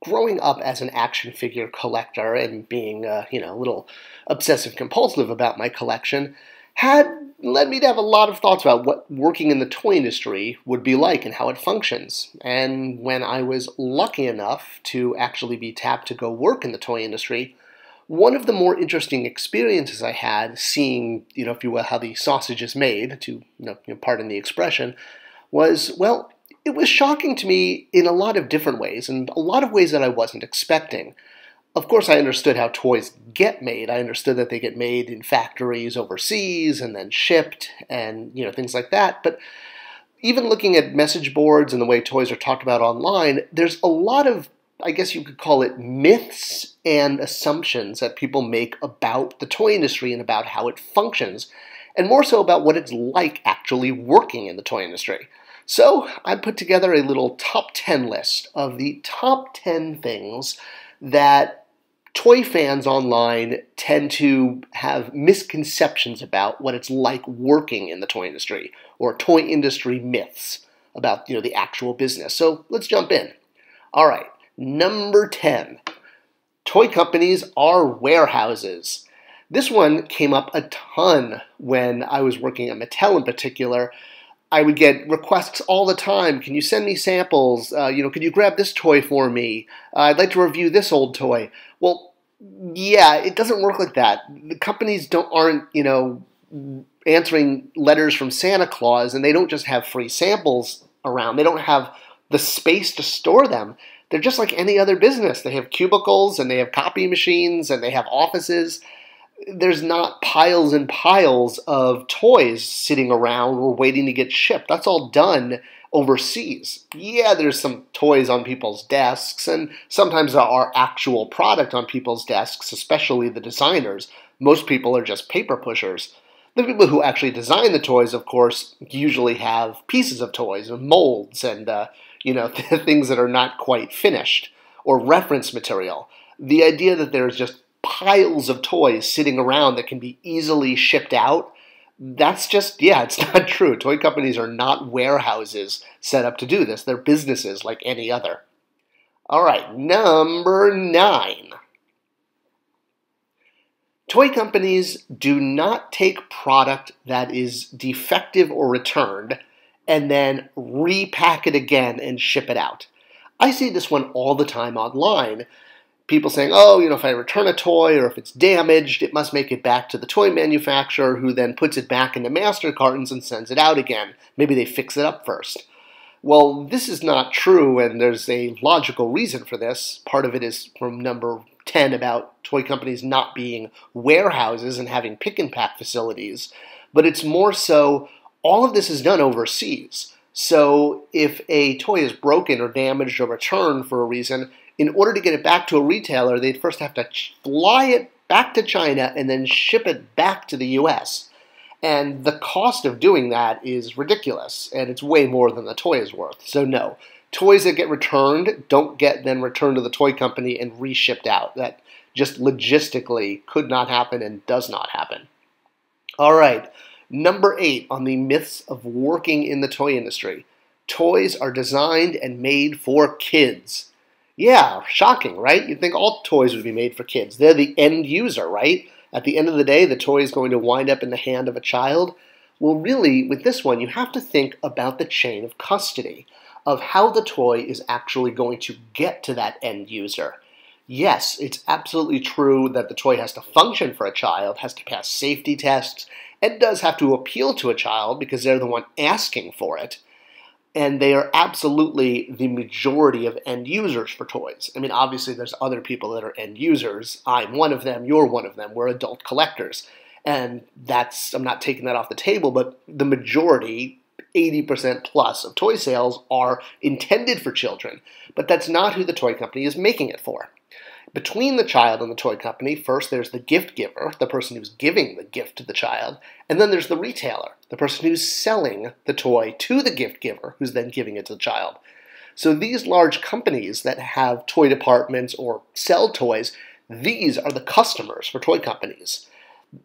growing up as an action figure collector and being, a little obsessive compulsive about my collection had led me to have a lot of thoughts about what working in the toy industry would be like and how it functions. And when I was lucky enough to actually be tapped to go work in the toy industry, one of the more interesting experiences I had seeing, if you will, how the sausage is made, to, pardon the expression, was, well, it was shocking to me in a lot of different ways, and a lot of ways that I wasn't expecting. Of course, I understood how toys get made. I understood that they get made in factories overseas and then shipped and, things like that. But even looking at message boards and the way toys are talked about online, there's a lot of, I guess you could call it, myths and assumptions that people make about the toy industry and about how it functions, and more so about what it's like actually working in the toy industry. So I put together a little top 10 list of the top 10 things that toy fans online tend to have misconceptions about what it's like working in the toy industry, or toy industry myths about, the actual business. So let's jump in. All right, number 10, toy companies are warehouses. This one came up a ton when I was working at Mattel in particular. I would get requests all the time. Can you send me samples? Could you grab this toy for me? I'd like to review this old toy. Well, yeah, it doesn't work like that. The companies aren't answering letters from Santa Claus, and they don't just have free samples around. They don't have the space to store them. They're just like any other business. They have cubicles, and they have copy machines, and they have offices. There's not piles and piles of toys sitting around or waiting to get shipped. That's all done overseas. Yeah, there's some toys on people's desks, and sometimes there are actual product on people's desks, especially the designers. Most people are just paper pushers. The people who actually design the toys, of course, usually have pieces of toys and molds and, things that are not quite finished, or reference material. The idea that there's just piles of toys sitting around that can be easily shipped out, that's just, it's not true. Toy companies are not warehouses set up to do this. They're businesses like any other. All right, number 9. Toy companies do not take product that is defective or returned and then repack it again and ship it out. I see this one all the time online. People saying, if I return a toy or if it's damaged, it must make it back to the toy manufacturer, who then puts it back into master cartons and sends it out again. Maybe they fix it up first. Well, this is not true, and there's a logical reason for this. Part of it is from number 10 about toy companies not being warehouses and having pick and pack facilities, but it's more so all of this is done overseas. So if a toy is broken or damaged or returned for a reason, in order to get it back to a retailer, they'd first have to fly it back to China and then ship it back to the US. And the cost of doing that is ridiculous, and it's way more than the toy is worth. So no, toys that get returned don't get then returned to the toy company and reshipped out. That just logistically could not happen and does not happen. All right, number 8 on the myths of working in the toy industry. Toys are designed and made for kids. Yeah, shocking, right? You'd think all toys would be made for kids. They're the end user, right? At the end of the day, the toy is going to wind up in the hand of a child. Well, really, with this one, you have to think about the chain of custody of how the toy is actually going to get to that end user. Yes, it's absolutely true that the toy has to function for a child, has to pass safety tests, and does have to appeal to a child because they're the one asking for it. And they are absolutely the majority of end users for toys. I mean, obviously there's other people that are end users. I'm one of them, you're one of them. We're adult collectors. And I'm not taking that off the table, but the majority, 80% plus of toy sales are intended for children. But that's not who the toy company is making it for. Between the child and the toy company, first there's the gift giver, the person who's giving the gift to the child, and then there's the retailer, the person who's selling the toy to the gift giver, who's then giving it to the child. So these large companies that have toy departments or sell toys, these are the customers for toy companies.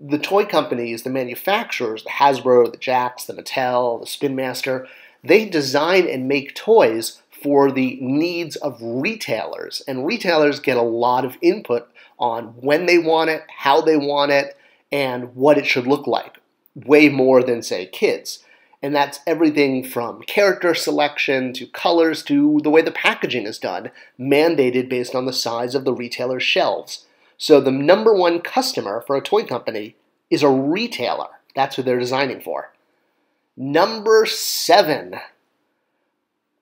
The toy companies, the manufacturers, the Hasbro, the Jakks, the Mattel, the Spin Master, they design and make toys for the needs of retailers. And retailers get a lot of input on when they want it, how they want it, and what it should look like. Way more than, say, kids. And that's everything from character selection to colors to the way the packaging is done, mandated based on the size of the retailer's shelves. So the number one customer for a toy company is a retailer. That's who they're designing for. Number 7.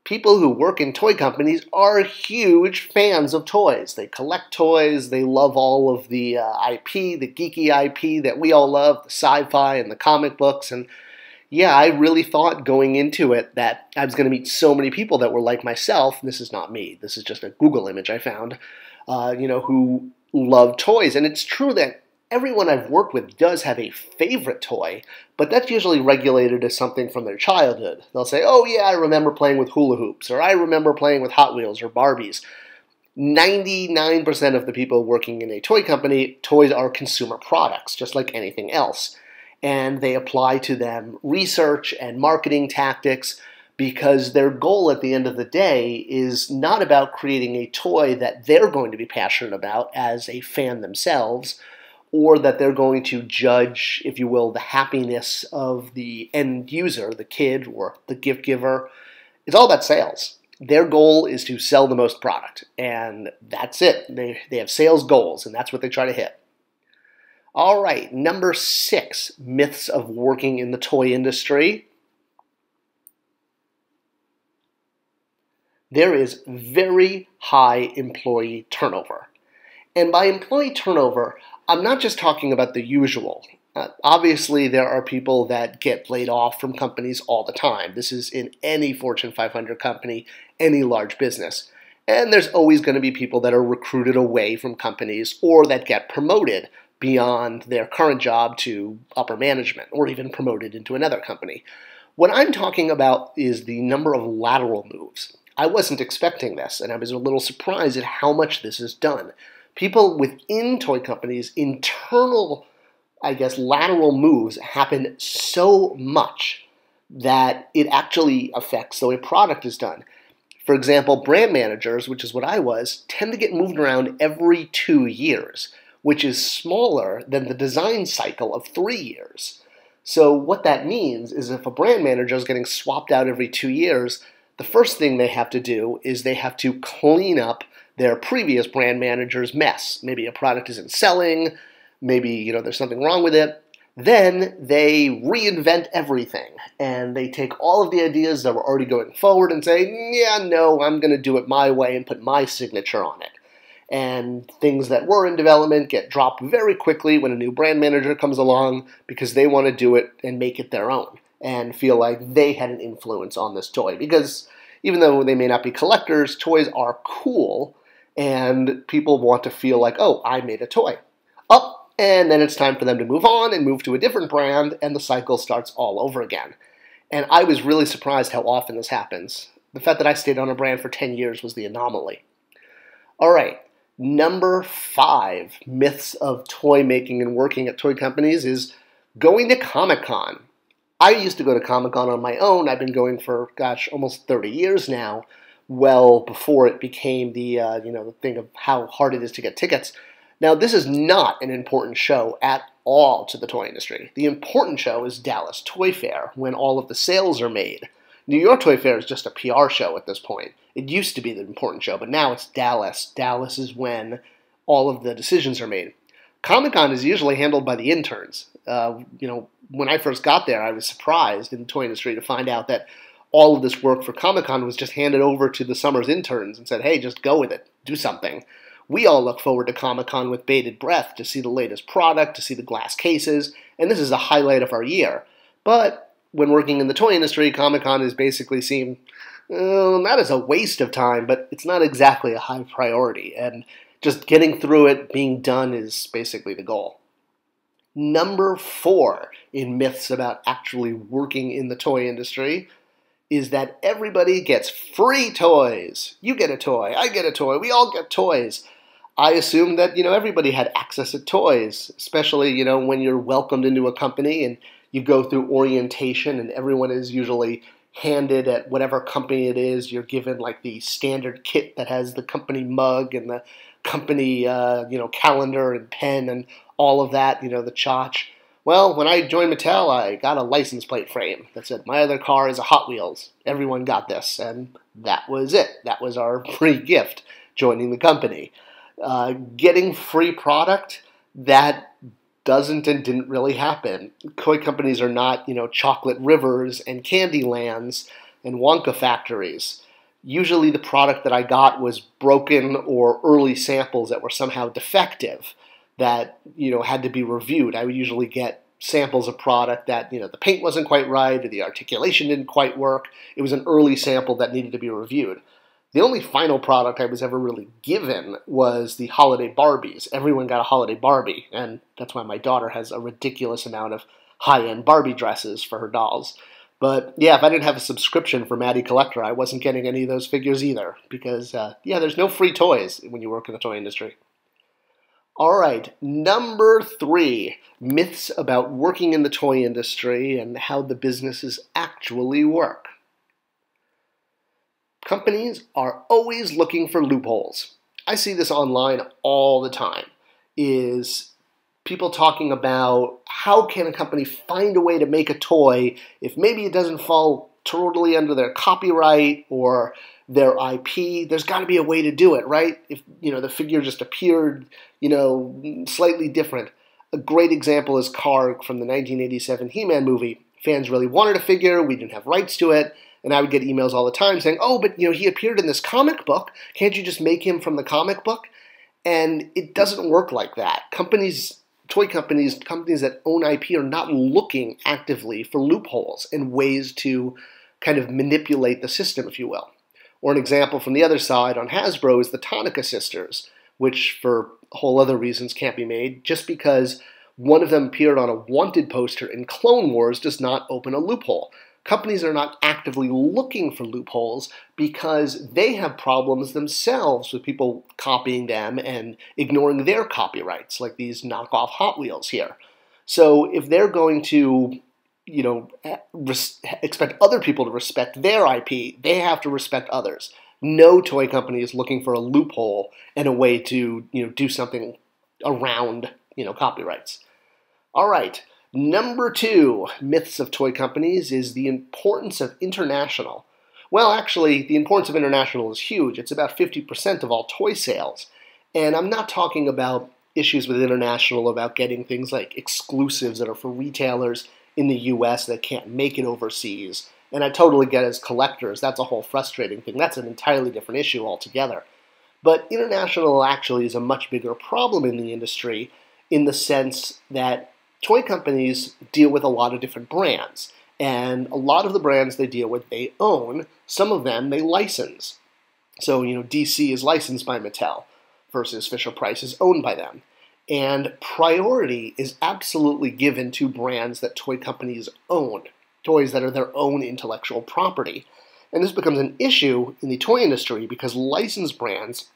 People who work in toy companies are huge fans of toys. They collect toys. They love all of the IP, the geeky IP that we all love, the sci-fi and the comic books. And yeah, I really thought going into it that I was going to meet so many people that were like myself. This is not me. This is just a Google image I found, who love toys. And it's true that everyone I've worked with does have a favorite toy, but that's usually regulated as something from their childhood. They'll say, oh yeah, I remember playing with hula hoops, or I remember playing with Hot Wheels or Barbies. 99% of the people working in a toy company, toys are consumer products, just like anything else. And they apply to them research and marketing tactics because their goal at the end of the day is not about creating a toy that they're going to be passionate about as a fan themselves, or that they're going to judge, if you will, the happiness of the end user, the kid or the gift giver. It's all about sales. Their goal is to sell the most product, and that's it. They have sales goals, and that's what they try to hit. All right, number 6, myths of working in the toy industry. There is very high employee turnover. And by employee turnover, I'm not just talking about the usual. Obviously, there are people that get laid off from companies all the time. This is in any Fortune 500 company, any large business. And there's always going to be people that are recruited away from companies or that get promoted beyond their current job to upper management or even promoted into another company. What I'm talking about is the number of lateral moves. I wasn't expecting this, and I was a little surprised at how much this is done. People within toy companies, internal, lateral moves happen so much that it actually affects the way product is done. For example, brand managers, which is what I was, tend to get moved around every 2 years, which is smaller than the design cycle of 3 years. So what that means is if a brand manager is getting swapped out every 2 years, the first thing they have to do is they have to clean up their previous brand manager's mess. Maybe a product isn't selling, maybe there's something wrong with it. Then they reinvent everything, and they take all of the ideas that were already going forward and say, yeah, no, I'm going to do it my way and put my signature on it. And things that were in development get dropped very quickly when a new brand manager comes along because they want to do it and make it their own and feel like they had an influence on this toy. Because even though they may not be collectors, toys are cool, and people want to feel like, oh, I made a toy. And then it's time for them to move on and move to a different brand, and the cycle starts all over again. And I was really surprised how often this happens. The fact that I stayed on a brand for 10 years was the anomaly. All right, number 5 myths of toy making and working at toy companies is going to Comic-Con. I used to go to Comic-Con on my own. I've been going for, almost 30 years now, well before it became the thing of how hard it is to get tickets. Now, this is not an important show at all to the toy industry. The important show is Dallas Toy Fair, when all of the sales are made. New York Toy Fair is just a PR show at this point. It used to be the important show, but now it's Dallas. Dallas is when all of the decisions are made. Comic-Con is usually handled by the interns. When I first got there, I was surprised in the toy industry to find out that all of this work for Comic-Con was just handed over to the summer's interns and said, hey, just go with it, do something. We all look forward to Comic-Con with bated breath to see the latest product, to see the glass cases, and this is a highlight of our year. But when working in the toy industry, Comic-Con is basically seen not as a waste of time, but it's not exactly a high priority, and just getting through it, being done, is basically the goal. Number 4 in myths about actually working in the toy industry is that everybody gets free toys. You get a toy, I get a toy, we all get toys. I assumed that, everybody had access to toys, especially, when you're welcomed into a company and you go through orientation and everyone is usually handed at whatever company it is. You're given like the standard kit that has the company mug and the company, calendar and pen and all of that, the tchotch. Well, when I joined Mattel, I got a license plate frame that said, my other car is a Hot Wheels. Everyone got this, and that was it. That was our free gift joining the company. Getting free product, that doesn't and didn't really happen. Toy companies are not, chocolate rivers and candy lands and Wonka factories. Usually the product that I got was broken or early samples that were somehow defective that, had to be reviewed. I would usually get samples of product that, the paint wasn't quite right or the articulation didn't quite work. It was an early sample that needed to be reviewed. The only final product I was ever really given was the holiday Barbies. Everyone got a holiday Barbie, and that's why my daughter has a ridiculous amount of high-end Barbie dresses for her dolls. But yeah, if I didn't have a subscription for Maddie Collector, I wasn't getting any of those figures either, because there's no free toys when you work in the toy industry. All right, number 3, myths about working in the toy industry and how the businesses actually work. Companies are always looking for loopholes. I see this online all the time, is people talking about how can a company find a way to make a toy if maybe it doesn't fall totally under their copyright or their IP. There's got to be a way to do it, right? If the figure just appeared, slightly different. A great example is Karg from the 1987 He-Man movie. Fans really wanted a figure, we didn't have rights to it, and I would get emails all the time saying, oh, but he appeared in this comic book. Can't you just make him from the comic book? And it doesn't work like that. Toy companies that own IP are not looking actively for loopholes and ways to kind of manipulate the system, if you will. Or an example from the other side on Hasbro is the Tonica sisters, which for whole other reasons can't be made. Just because one of them appeared on a wanted poster in Clone Wars does not open a loophole. Companies are not actively looking for loopholes because they have problems themselves with people copying them and ignoring their copyrights, like these knockoff Hot Wheels here. So if they're going to, expect other people to respect their IP, they have to respect others. No toy company is looking for a loophole and a way to, do something around, copyrights. All right. Number 2, myths of toy companies is the importance of international. Well, actually, the importance of international is huge. It's about 50% of all toy sales. And I'm not talking about issues with international about getting things like exclusives that are for retailers in the US that can't make it overseas. And I totally get as collectors, that's a whole frustrating thing. That's an entirely different issue altogether. But international actually is a much bigger problem in the industry in the sense that toy companies deal with a lot of different brands, and a lot of the brands they deal with they own, some of them they license. So, DC is licensed by Mattel versus Fisher-Price is owned by them. And priority is absolutely given to brands that toy companies own, toys that are their own intellectual property. And this becomes an issue in the toy industry because licensed brands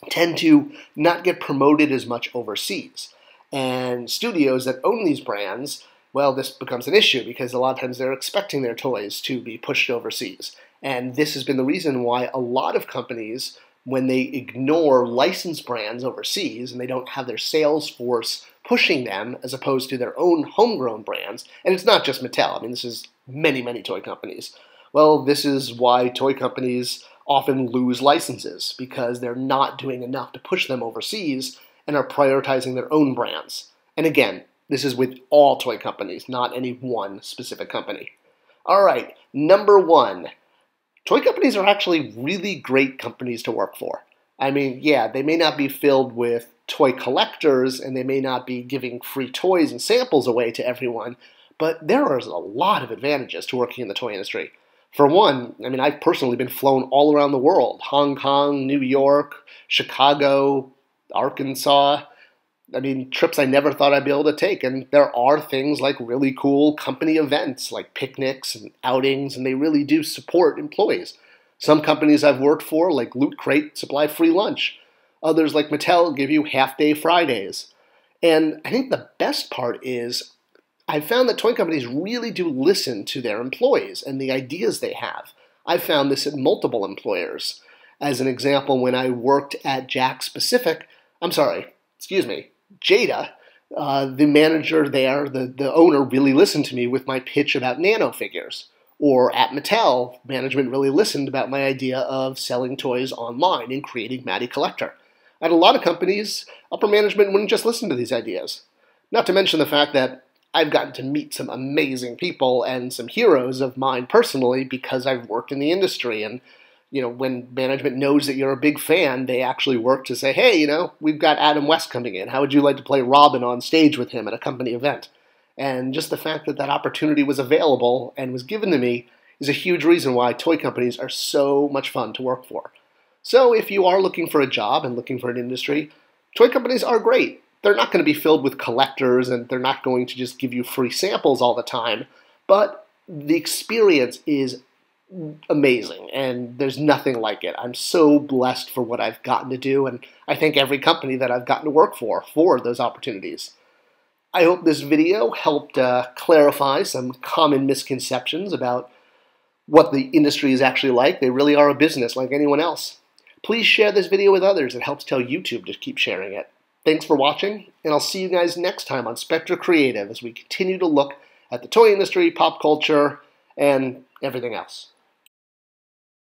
tend to not get promoted as much overseas. And studios that own these brands, well, this becomes an issue because a lot of times they're expecting their toys to be pushed overseas. And this has been the reason why a lot of companies, when they ignore licensed brands overseas and they don't have their sales force pushing them as opposed to their own homegrown brands, and it's not just Mattel, I mean, this is many, many toy companies. Well, this is why toy companies often lose licenses because they're not doing enough to push them overseas and are prioritizing their own brands. And again, this is with all toy companies, not any one specific company. All right, number 1. Toy companies are actually really great companies to work for. I mean, yeah, they may not be filled with toy collectors and they may not be giving free toys and samples away to everyone, but there are a lot of advantages to working in the toy industry. For one, I mean, I've personally been flown all around the world. Hong Kong, New York, Chicago, Arkansas. I mean, trips I never thought I'd be able to take. And there are things like really cool company events, like picnics and outings, and they really do support employees. Some companies I've worked for, like Loot Crate, supply free lunch. Others, like Mattel, give you half-day Fridays. And I think the best part is I've found that toy companies really do listen to their employees and the ideas they have. I've found this at multiple employers. As an example, when I worked at Jada, the manager there, the owner, really listened to me with my pitch about nano figures. Or at Mattel, management really listened about my idea of selling toys online and creating Matty Collector. At a lot of companies, upper management wouldn't just listen to these ideas. Not to mention the fact that I've gotten to meet some amazing people and some heroes of mine personally because I've worked in the industry. And, when management knows that you're a big fan, they actually work to say, hey, we've got Adam West coming in. How would you like to play Robin on stage with him at a company event? And just the fact that that opportunity was available and was given to me is a huge reason why toy companies are so much fun to work for. So if you are looking for a job and looking for an industry, toy companies are great. They're not going to be filled with collectors, and they're not going to just give you free samples all the time, but the experience is amazing, and there's nothing like it. I'm so blessed for what I've gotten to do, and I thank every company that I've gotten to work for those opportunities. I hope this video helped clarify some common misconceptions about what the industry is actually like. They really are a business like anyone else. Please share this video with others. It helps tell YouTube to keep sharing it. Thanks for watching, and I'll see you guys next time on Spector Creative as we continue to look at the toy industry, pop culture, and everything else.